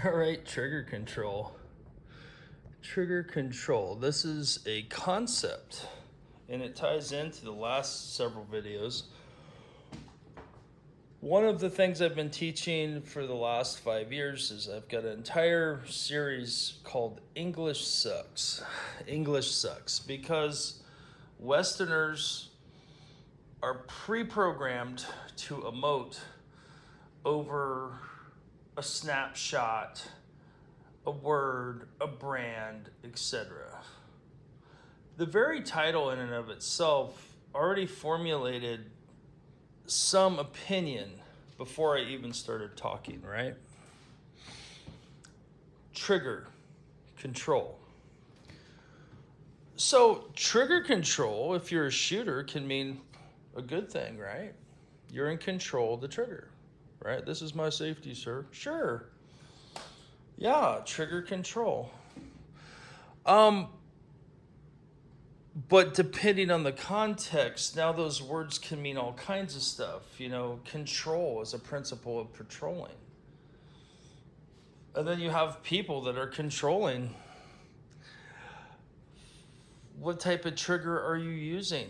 All right, trigger control. Trigger control. This is a concept, and it ties into the last several videos. One of the things I've been teaching for the last 5 years is I've got an entire series called English Sucks. English Sucks, because Westerners are pre-programmed to emote over a snapshot, a word, a brand, etc. The very title in and of itself already formulated some opinion before I even started talking, right? Trigger control. So trigger control, if you're a shooter, can mean a good thing, right? You're in control of the trigger, right? This is my safety, sir. Sure. Yeah, trigger control. But depending on the context, now those words can mean all kinds of stuff. You know, control is a principle of patrolling. And then you have people that are controlling. What type of trigger are you using?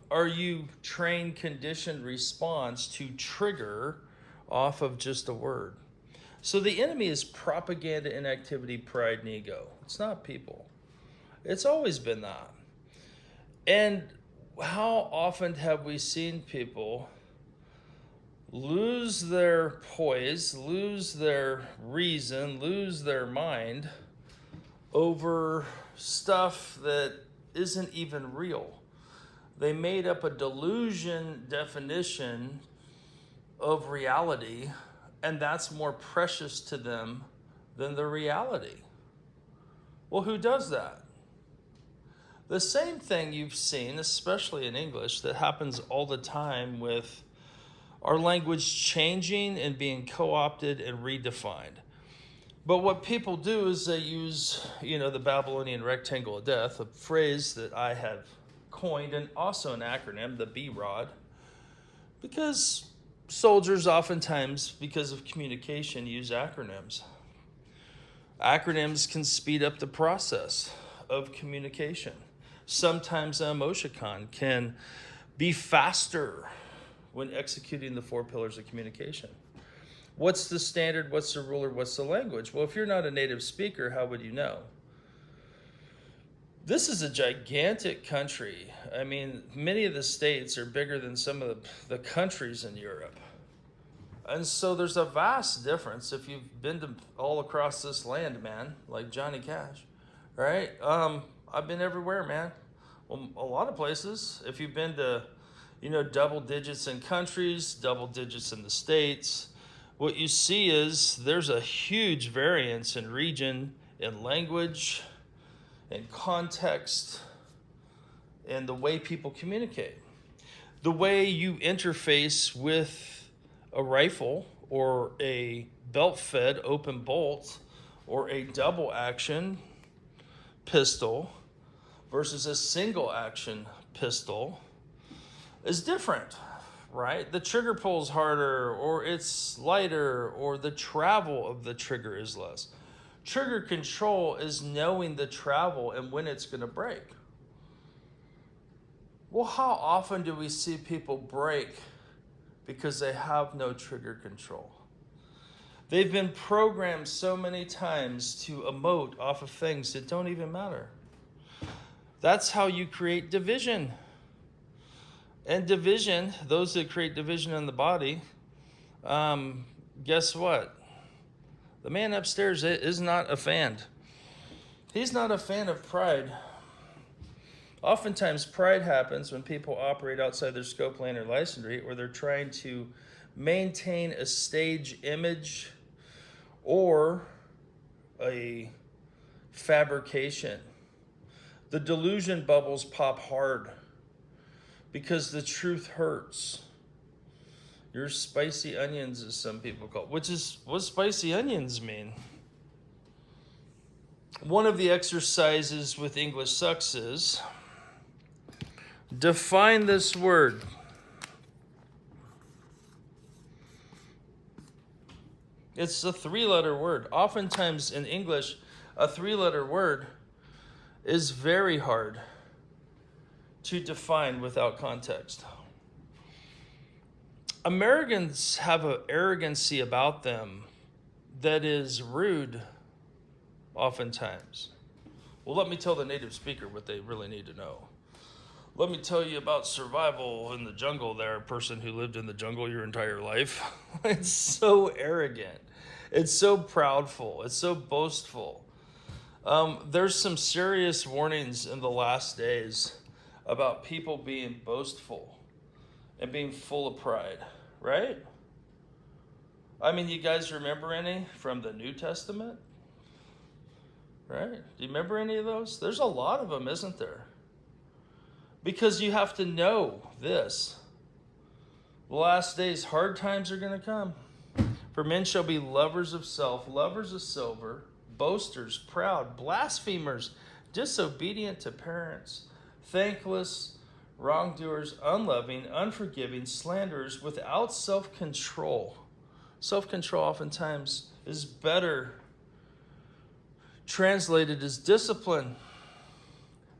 Are you trained, conditioned response to trigger off of just a word? So the enemy is propaganda, inactivity, pride, and ego. It's not people. It's always been that. And how often have we seen people lose their poise, lose their reason, lose their mind over stuff that isn't even real? They made up a delusion definition of reality, and that's more precious to them than the reality. Well, who does that? The same thing you've seen, especially in English, that happens all the time with our language changing and being co-opted and redefined. But what people do is they use, the Babylonian rectangle of death, a phrase that I have coined, and also an acronym, the BROD, because soldiers oftentimes, because of communication, use acronyms. Acronyms can speed up the process of communication. Sometimes an emoticon can be faster when executing the 4 pillars of communication. What's the standard? What's the ruler? What's the language? Well, if you're not a native speaker, how would you know? This is a gigantic country. I mean, many of the states are bigger than some of the countries in Europe. And so there's a vast difference if you've been to all across this land, man, like Johnny Cash, right? I've been everywhere, man. Well, a lot of places. If you've been to, double digits in countries, double digits in the states, what you see is there's a huge variance in region, in language, in context, and the way people communicate. The way you interface with a rifle or a belt-fed open bolt or a double action pistol versus a single action pistol is different, right? The trigger pulls harder, or it's lighter, or the travel of the trigger is less. Trigger control is knowing the travel and when it's going to break. Well, how often do we see people break because they have no trigger control? They've been programmed so many times to emote off of things that don't even matter. That's how you create division. And division, those that create division in the body, guess what? The man upstairs is not a fan. He's not a fan of pride. Oftentimes, pride happens when people operate outside their scope, lane, or license rate, or they're trying to maintain a stage image or a fabrication. The delusion bubbles pop hard because the truth hurts. You're spicy onions, as some people call it, which is what spicy onions mean. One of the exercises with English Sucks is define this word. It's a 3-letter word. Oftentimes in English, a 3-letter word is very hard to define without context. Americans have an arrogancy about them that is rude oftentimes. Well, let me tell the native speaker what they really need to know. Let me tell you about survival in the jungle there, a person who lived in the jungle your entire life. It's so arrogant. It's so proudful. It's so boastful. There's some serious warnings in the last days about people being boastful and being full of pride, right? I mean, you guys remember any from the New Testament? Right? Do you remember any of those? There's a lot of them, isn't there? Because you have to know this. The last days, hard times are going to come. For men shall be lovers of self, lovers of silver, boasters, proud, blasphemers, disobedient to parents, thankless, wrongdoers, unloving, unforgiving, slanderers, without self-control. Self-control oftentimes is better translated as discipline.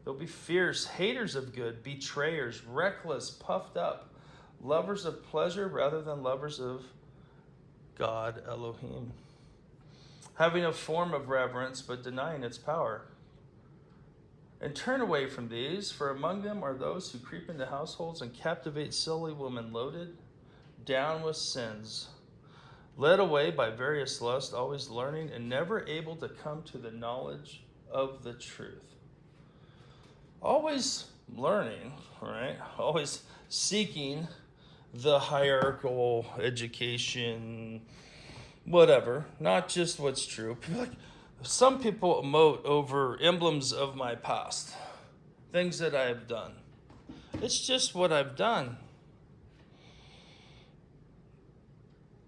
They'll be fierce, haters of good, betrayers, reckless, puffed up, lovers of pleasure rather than lovers of God, Elohim. Having a form of reverence, but denying its power. And turn away from these, for among them are those who creep into households and captivate silly women loaded down with sins, led away by various lusts, always learning and never able to come to the knowledge of the truth. Always learning, right? Always seeking the hierarchical education, whatever, not just what's true. Some people emote over emblems of my past, things that I have done. It's just what I've done.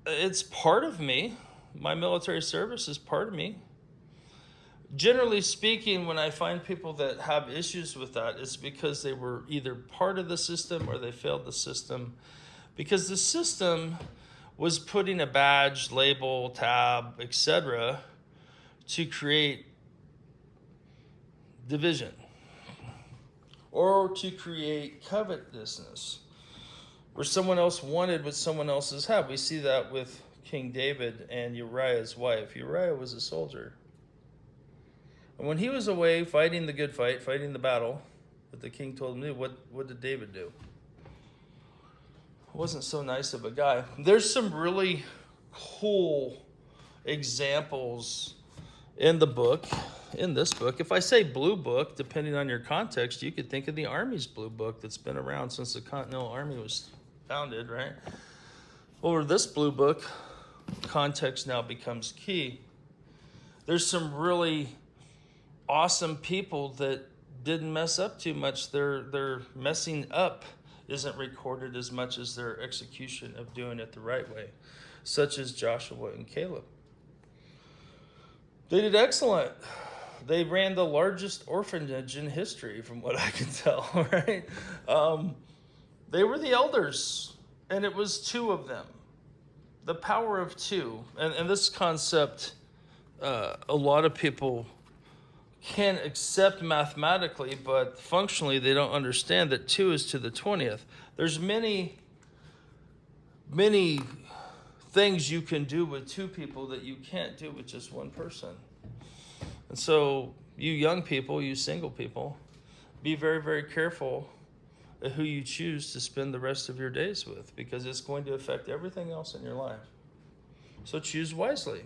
It's part of me. My military service is part of me. Generally speaking, when I find people that have issues with that, it's because they were either part of the system or they failed the system. Because the system was putting a badge, label, tab, etc., to create division or to create covetousness, where someone else wanted what someone else's had. We see that with King David and Uriah's wife. Uriah was a soldier. And when he was away fighting the good fight, fighting the battle that the king told him to do, what did David do? Wasn't so nice of a guy. There's some really cool examples in the book, in this book. If I say blue book, depending on your context, you could think of the Army's blue book that's been around since the Continental Army was founded, right? Over this blue book, context now becomes key. There's some really awesome people that didn't mess up too much. Their messing up isn't recorded as much as their execution of doing it the right way, such as Joshua and Caleb. They did excellent. They ran the largest orphanage in history, from what I can tell, right? They were the elders, and it was 2 of them. The power of 2. And this concept, a lot of people can accept mathematically, but functionally they don't understand that 2 is to the 20th. There's many things you can do with 2 people that you can't do with just 1 person. And so you young people, you single people, be very, very careful at who you choose to spend the rest of your days with, because it's going to affect everything else in your life. So choose wisely.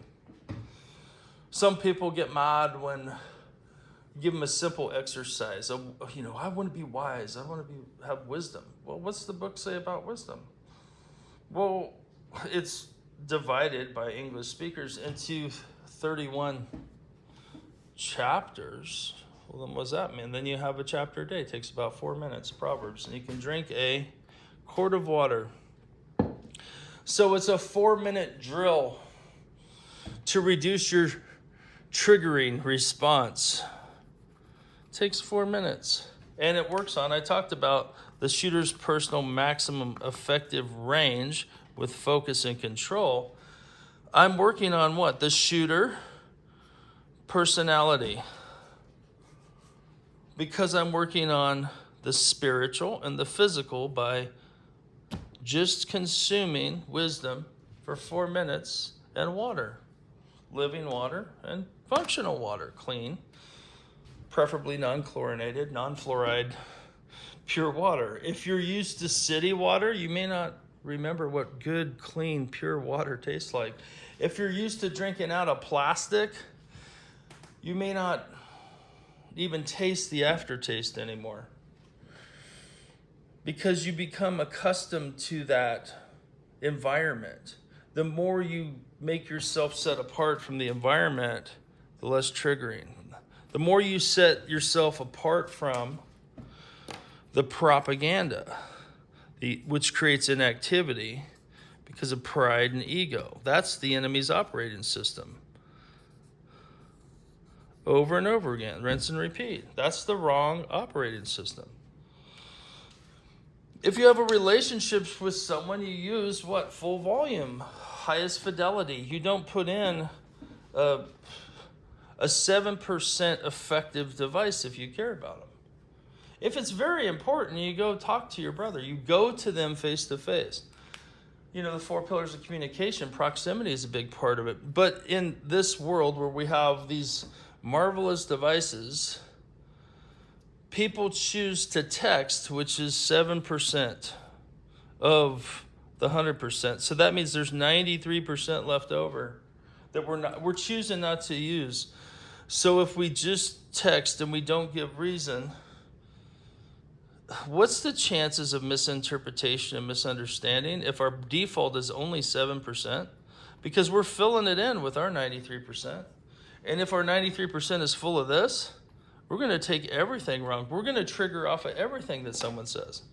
Some people get mad when give them a simple exercise. I want to be wise. I want to have wisdom. Well, what's the book say about wisdom? Well, it's divided by English speakers into 31 chapters. Well, then what does that mean? Then you have a chapter a day. It takes about 4 minutes, Proverbs. And you can drink a quart of water. So it's a 4-minute drill to reduce your triggering response. Takes 4 minutes, and it works on, I talked about the shooter's personal maximum effective range with focus and control. I'm working on what? The shooter personality. Because I'm working on the spiritual and the physical by just consuming wisdom for 4 minutes and water. Living water and functional water, clean, preferably non-chlorinated, non-fluoride, pure water. If you're used to city water, you may not remember what good, clean, pure water tastes like. If you're used to drinking out of plastic, you may not even taste the aftertaste anymore, because you become accustomed to that environment. The more you make yourself set apart from the environment, the less triggering. The more you set yourself apart from the propaganda, which creates inactivity because of pride and ego. That's the enemy's operating system. Over and over again, rinse and repeat. That's the wrong operating system. If you have a relationship with someone, you use what? Full volume, highest fidelity. You don't put in a 7% effective device if you care about them. If it's very important, you go talk to your brother. You go to them face to face. You know, the 4 pillars of communication, proximity is a big part of it. But in this world where we have these marvelous devices, people choose to text, which is 7% of the 100%. So that means there's 93% left over that we're choosing not to use. So if we just text and we don't give reason, what's the chances of misinterpretation and misunderstanding if our default is only 7%? Because we're filling it in with our 93%. And if our 93% is full of this, we're going to take everything wrong. We're going to trigger off of everything that someone says.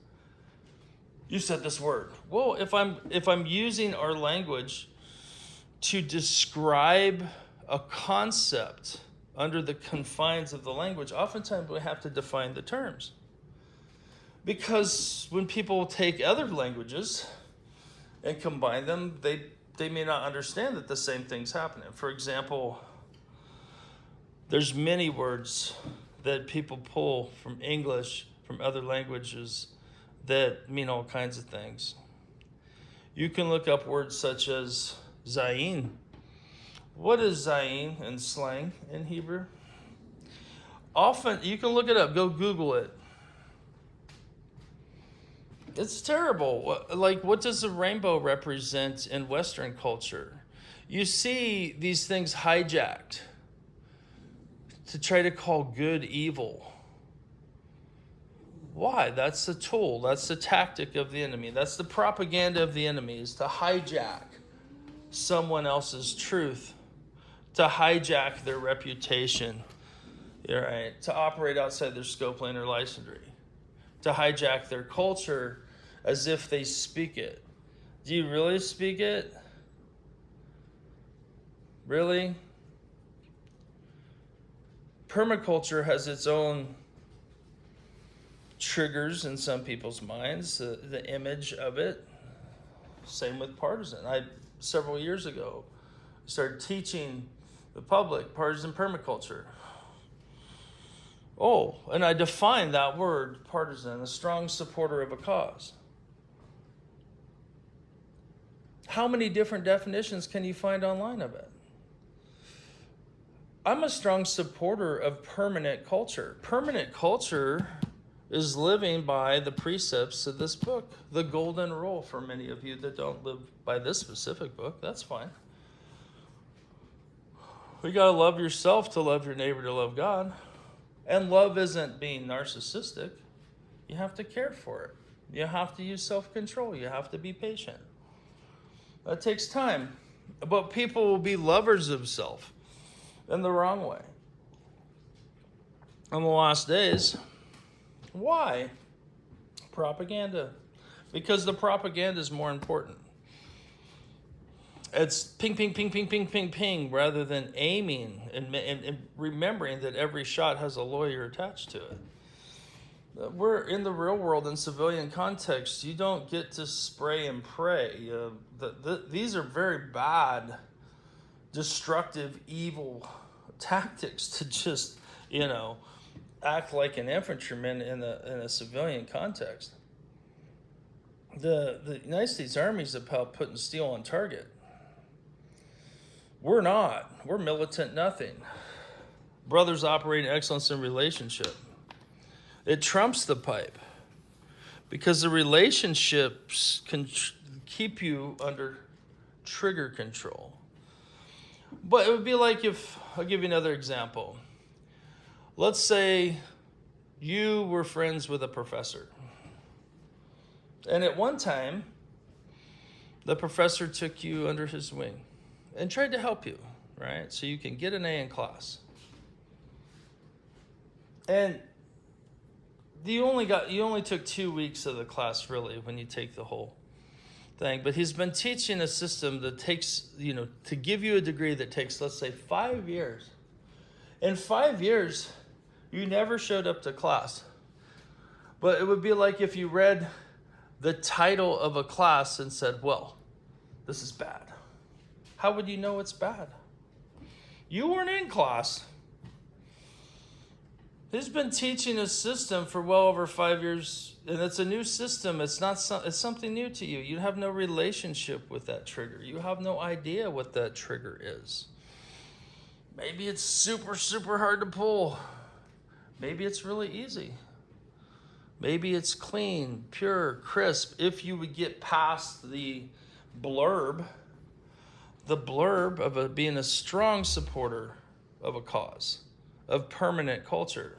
You said this word. Well, if I'm using our language to describe a concept under the confines of the language, oftentimes we have to define the terms. Because when people take other languages and combine them, they may not understand that the same thing's happening. For example, there's many words that people pull from English, from other languages, that mean all kinds of things. You can look up words such as zayin. What is zayin in slang in Hebrew? Often, you can look it up, go Google it. It's terrible. Like, what does a rainbow represent in Western culture? You see these things hijacked to try to call good evil. Why? That's the tool. That's the tactic of the enemy. That's the propaganda of the enemy, is to hijack someone else's truth, to hijack their reputation, right? To operate outside their scope, lane, or licensure, to hijack their culture as if they speak it. Do you really speak it? Really? Permaculture has its own triggers in some people's minds, the image of it. Same with partisan. Several years ago, started teaching the public partisan permaculture. Oh, and I defined that word, partisan, a strong supporter of a cause. How many different definitions can you find online of it? I'm a strong supporter of permanent culture. Permanent culture is living by the precepts of this book, the golden rule. For many of you that don't live by this specific book, that's fine. We got to love yourself to love your neighbor to love God. And love isn't being narcissistic. You have to care for it. You have to use self-control. You have to be patient. That takes time. But people will be lovers of self in the wrong way on the last days. Why? Propaganda. Because the propaganda is more important. It's ping, ping, ping, ping, ping, ping, ping, rather than aiming and remembering that every shot has a lawyer attached to it. We're in the real world, in civilian context. You don't get to spray and pray. These are very bad destructive, evil tactics to just, act like an infantryman in a civilian context. The United States Army is about putting steel on target. We're not. We're militant nothing. Brothers operating excellence in relationship. It trumps the pipe because the relationships can keep you under trigger control. But it would be like I'll give you another example. Let's say you were friends with a professor. And at one time, the professor took you under his wing and tried to help you, right? So you can get an A in class. And you only took 2 weeks of the class, really, when you take the whole thing. But he's been teaching a system that takes, to give you a degree that takes, let's say, 5 years. In 5 years, you never showed up to class. But it would be like if you read the title of a class and said, well, this is bad. How would you know it's bad? You weren't in class. He's been teaching a system for well over 5 years, and it's a new system. It's something new to you. You have no relationship with that trigger. You have no idea what that trigger is. Maybe it's super, super hard to pull. Maybe it's really easy. Maybe it's clean, pure, crisp. If you would get past the blurb of being a strong supporter of a cause, of permanent culture.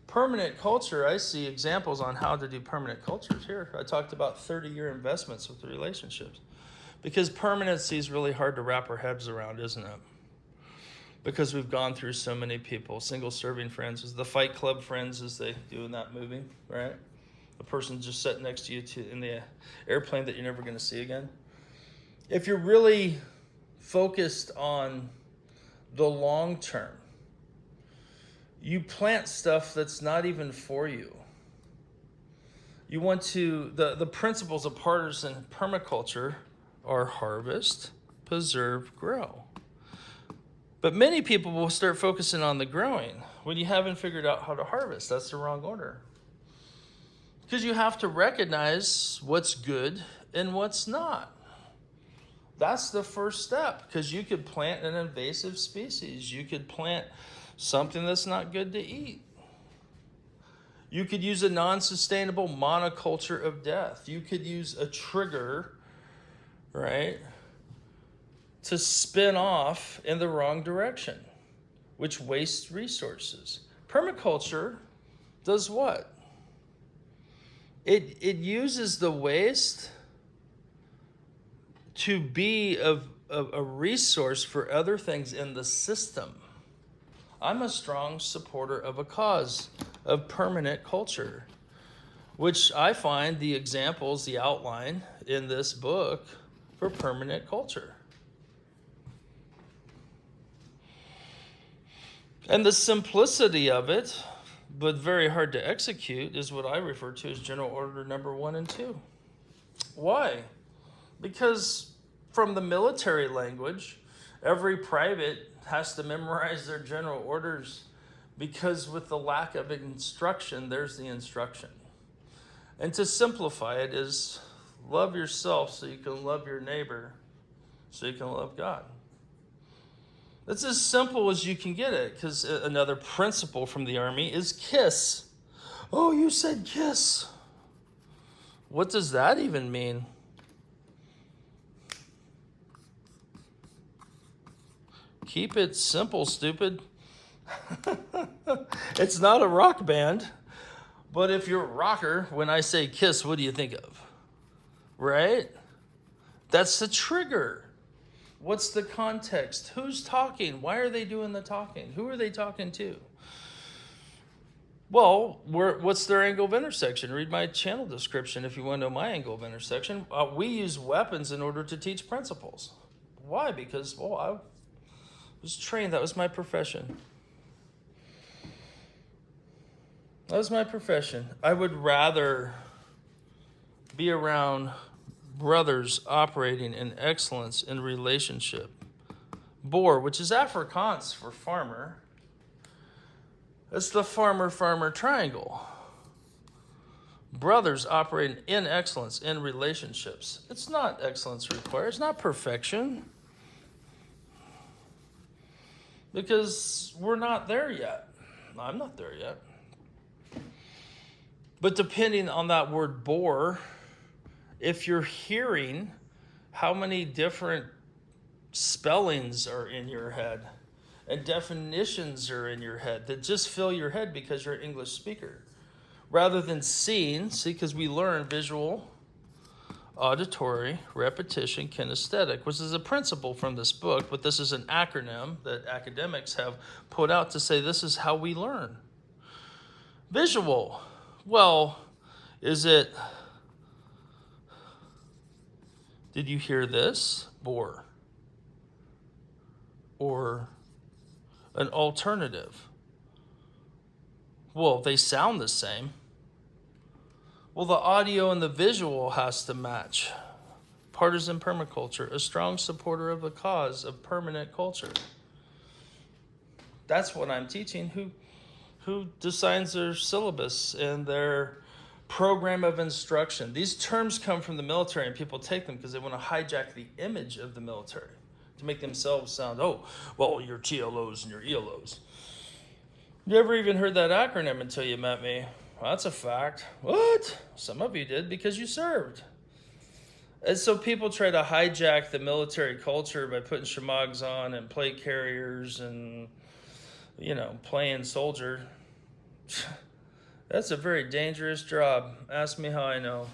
Permanent culture, I see examples on how to do permanent cultures here. I talked about 30-year investments with the relationships. Because permanency is really hard to wrap our heads around, isn't it? Because we've gone through so many people. Single serving friends, is the Fight Club friends as they do in that movie, right? The person just sitting next to you in the airplane that you're never going to see again. If you're really focused on the long term, you plant stuff that's not even for you. You want to, the principles of partisan permaculture are harvest, preserve, grow. But many people will start focusing on the growing when you haven't figured out how to harvest. That's the wrong order. Because you have to recognize what's good and what's not. That's the first step, because you could plant an invasive species. You could plant something that's not good to eat. You could use a non-sustainable monoculture of death. You could use a trigger, right, to spin off in the wrong direction, which wastes resources. Permaculture does what? It uses the waste to be a resource for other things in the system. I'm a strong supporter of a cause of permanent culture, which I find the examples, the outline in this book for permanent culture. And the simplicity of it, but very hard to execute, is what I refer to as general order number 1 and 2. Why? Because from the military language, every private has to memorize their general orders, because with the lack of instruction, there's the instruction. And to simplify it is love yourself so you can love your neighbor, so you can love God. That's as simple as you can get it, because another principle from the Army is KISS. Oh, you said KISS. What does that even mean? Keep it simple, stupid. It's not a rock band, but if you're a rocker, when I say KISS, what do you think of? Right? That's the trigger. What's the context? Who's talking? Why are they doing the talking? Who are they talking to? Well, what's their angle of intersection? Read my channel description if you want to know my angle of intersection. We use weapons in order to teach principles. Why? Because, I was trained. That was my profession. That was my profession. I would rather be around brothers operating in excellence in relationship, Boer, which is Afrikaans for farmer. It's the farmer-farmer triangle. Brothers operating in excellence in relationships. It's not excellence required. It's not perfection. Because we're not there yet. I'm not there yet. But depending on that word Boer, if you're hearing how many different spellings are in your head and definitions are in your head that just fill your head because you're an English speaker, rather than seeing, because we learn visual, auditory, repetition, kinesthetic, which is a principle from this book, but this is an acronym that academics have put out to say this is how we learn. Visual, well, is it, did you hear this? Boer. Or an alternative. Well, they sound the same. Well, the audio and the visual has to match. Partisan Permaculture, a strong supporter of the cause of permanent culture. That's what I'm teaching. Who designs their syllabus and their program of instruction? These terms come from the military, and people take them because they want to hijack the image of the military to make themselves sound, oh, well, your TLOs and your ELOs. You ever even heard that acronym until you met me? Well, that's a fact. What? Some of you did because you served. And so people try to hijack the military culture by putting shamags on and plate carriers and, playing soldier. That's a very dangerous job. Ask me how I know.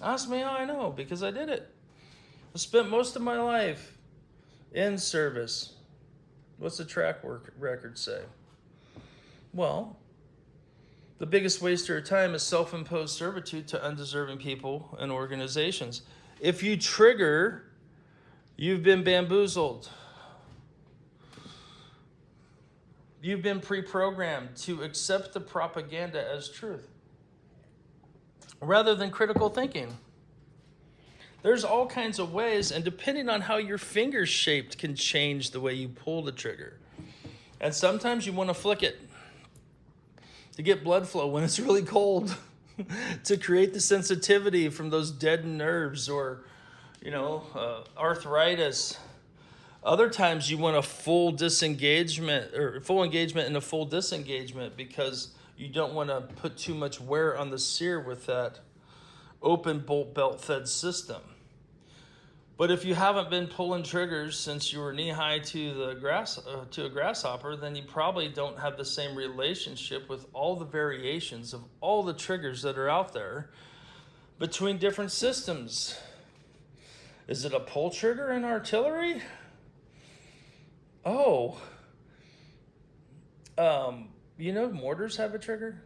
Ask me how I know, because I did it. I spent most of my life in service. What's the track record say? Well, the biggest waster of time is self-imposed servitude to undeserving people and organizations. If you trigger, you've been bamboozled. You've been pre-programmed to accept the propaganda as truth rather than critical thinking. There's all kinds of ways, and depending on how your finger's shaped can change the way you pull the trigger. And sometimes you want to flick it to get blood flow when it's really cold, to create the sensitivity from those deadened nerves or, arthritis. Other times you want a full disengagement or full engagement and a full disengagement because you don't want to put too much wear on the sear with that open bolt belt fed system. But if you haven't been pulling triggers since you were knee high to a grasshopper, then you probably don't have the same relationship with all the variations of all the triggers that are out there between different systems. Is it a pull trigger in artillery? Oh, mortars have a trigger.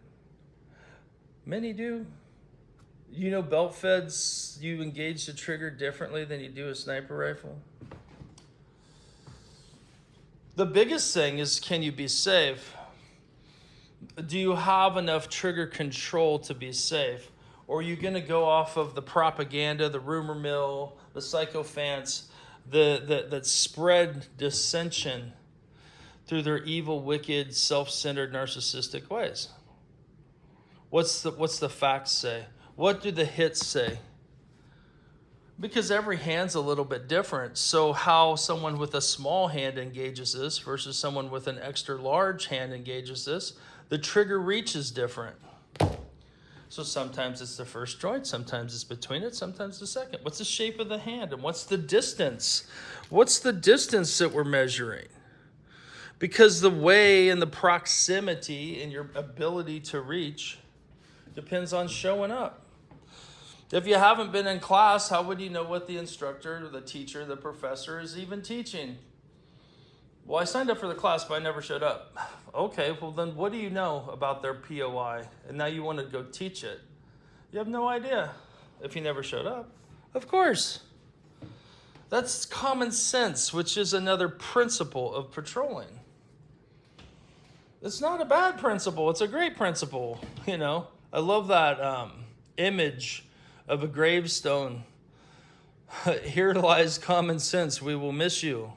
Many do. Belt feds, you engage the trigger differently than you do a sniper rifle. The biggest thing is, can you be safe? Do you have enough trigger control to be safe? Or are you going to go off of the propaganda, the rumor mill, the sycophants, that spread dissension through their evil, wicked, self-centered, narcissistic ways? What's the facts say? What do the hits say? Because every hand's a little bit different. So how someone with a small hand engages this versus someone with an extra large hand engages this, the trigger reach is different. So sometimes it's the first joint, sometimes it's between it, sometimes the second. What's the shape of the hand and what's the distance? What's the distance that we're measuring? Because the way and the proximity and your ability to reach depends on showing up. If you haven't been in class, how would you know what the instructor, the teacher, the professor is even teaching? Well, I signed up for the class, but I never showed up. Okay, well then what do you know about their POI? And now you want to go teach it. You have no idea if you never showed up. Of course. That's common sense, which is another principle of patrolling. It's not a bad principle. It's a great principle. I love that image of a gravestone Here lies common sense. We will miss you.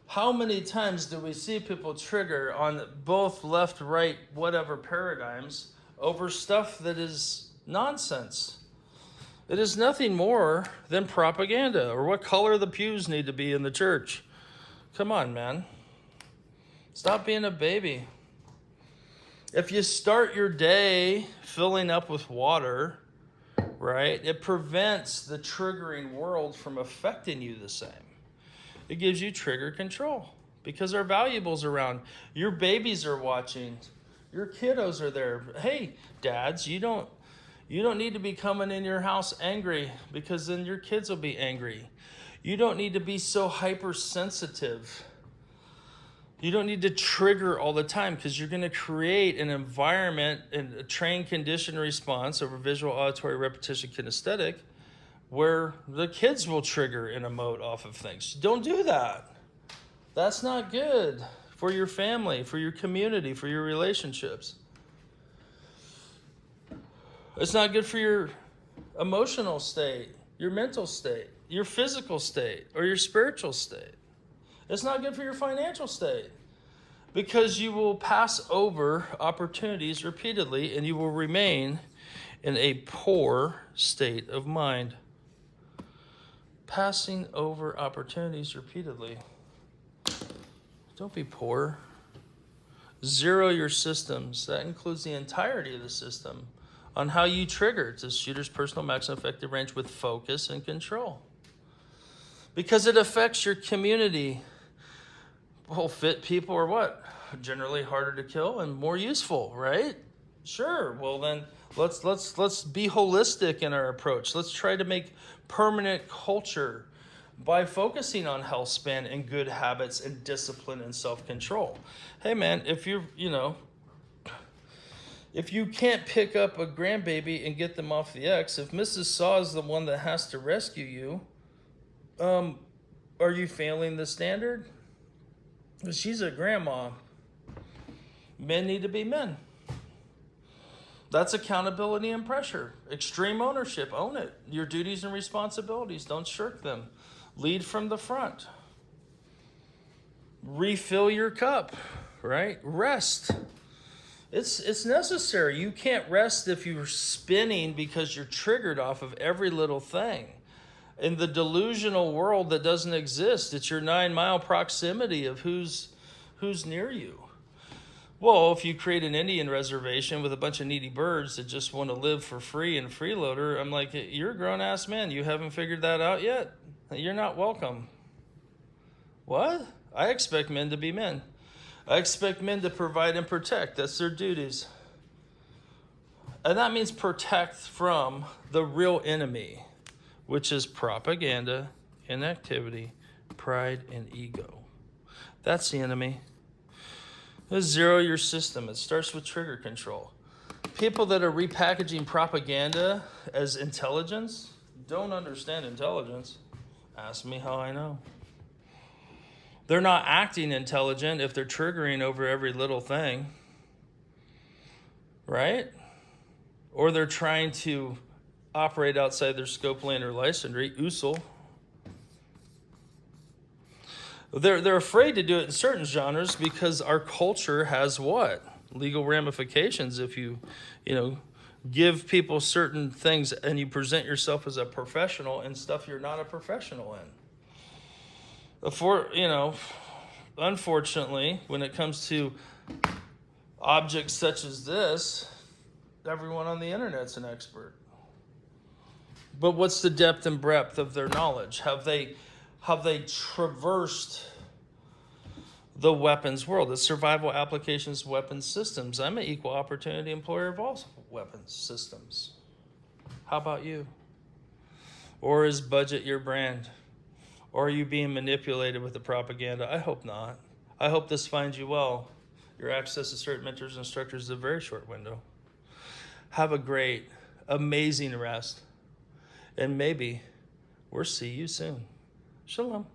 How many times do we see people trigger on both left, right, whatever paradigms over stuff that is nonsense? It is nothing more than propaganda, or what color the pews need to be in the church. Come on, man. Stop being a baby. If you start your day filling up with water, right, it prevents the triggering world from affecting you the same. It gives you trigger control because our valuables around. Your babies are watching. Your kiddos are there. Hey, dads, you don't need to be coming in your house angry because then your kids will be angry. You don't need to be so hypersensitive. You don't need to trigger all the time because you're going to create an environment and a trained conditioned response over visual, auditory, repetition, kinesthetic where the kids will trigger and emote off of things. Don't do that. That's not good for your family, for your community, for your relationships. It's not good for your emotional state, your mental state, your physical state, or your spiritual state. It's not good for your financial state because you will pass over opportunities repeatedly and you will remain in a poor state of mind. Passing over opportunities repeatedly. Don't be poor. Zero your systems. That includes the entirety of the system on how you trigger to shooter's personal maximum effective range with focus and control. Because it affects your community. Well, fit people are what? Generally harder to kill and more useful, right? Sure. Well, then let's be holistic in our approach. Let's try to make permanent culture by focusing on health span and good habits and discipline and self-control. Hey man, if you can't pick up a grandbaby and get them off the X, if Mrs. Saw is the one that has to rescue you, are you failing the standard? She's a grandma. Men need to be men. That's accountability and pressure. Extreme ownership. Own it. Your duties and responsibilities. Don't shirk them. Lead from the front. Refill your cup, right? Rest. It's necessary. You can't rest if you're spinning because you're triggered off of every little thing. In the delusional world that doesn't exist, it's your 9-mile proximity of who's near you. Well, if you create an Indian reservation with a bunch of needy birds that just want to live for free and freeloader, I'm like, you're a grown-ass man. You haven't figured that out yet? You're not welcome. What? I expect men to be men. I expect men to provide and protect. That's their duties. And that means protect from the real enemy, which is propaganda, inactivity, pride, and ego. That's the enemy. Zero your system. It starts with trigger control. People that are repackaging propaganda as intelligence don't understand intelligence. Ask me how I know. They're not acting intelligent if they're triggering over every little thing, right? Or they're trying to operate outside their scope, lane, or licensure, USL. They're afraid to do it in certain genres because our culture has what? Legal ramifications if you give people certain things and you present yourself as a professional in stuff you're not a professional in. Unfortunately, when it comes to objects such as this, everyone on the internet's an expert. But what's the depth and breadth of their knowledge? Have they traversed the weapons world, the survival applications, weapons systems? I'm an equal opportunity employer of all weapons systems. How about you? Or is budget your brand? Or are you being manipulated with the propaganda? I hope not. I hope this finds you well. Your access to certain mentors and instructors is a very short window. Have a great, amazing rest. And maybe we'll see you soon. Shalom.